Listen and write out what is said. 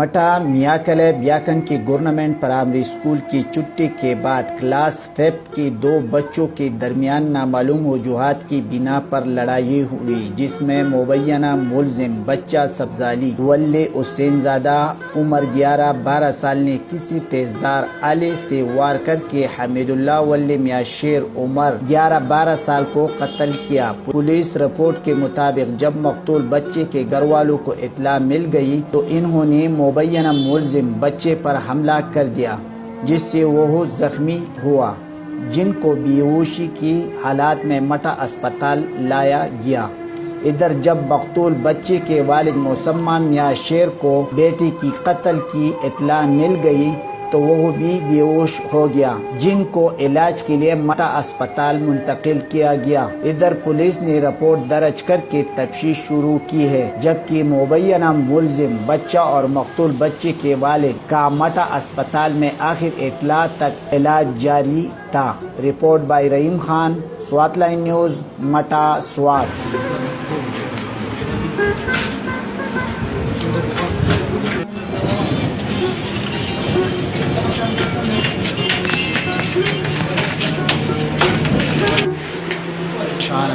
مٹا میاں کلے بیاکن کی گورنمنٹ پرائمری اسکول کی چھٹی کے بعد کلاس 5 کی 2 بچوں کے درمیان نامعلوم وجوہات کی بنا پر لڑائی ہوئی، جس میں مبینہ ملزم بچہ سبزالی ولی حسین زادہ عمر 11-12 سال نے کسی تیزدار آلے سے وار کر کے حمید اللہ ولی میاں شیر عمر 11-12 سال کو قتل کیا۔ پولیس رپورٹ کے مطابق جب مقتول بچے کے گھر والوں کو اطلاع مل گئی تو انہوں نے مبینہ ملزم بچے پر حملہ کر دیا، جس سے وہ زخمی ہوا، جن کو بے ہوشی کی حالات میں مٹا اسپتال لایا گیا۔ ادھر جب مقتول بچے کے والد مسمہ میاں شیر کو بیٹی کی قتل کی اطلاع مل گئی تو وہ بھی بے ہوش ہو گیا، جن کو علاج کے لیے مٹا اسپتال منتقل کیا گیا۔ ادھر پولیس نے رپورٹ درج کر کے تفتیش شروع کی ہے، جبکہ مبینہ ملزم بچہ اور مقتول بچے کے والد کا مٹا اسپتال میں آخر اطلاع تک علاج جاری تھا۔ Report by Rahim Khan, Swat line news, مٹا، سوات۔ شان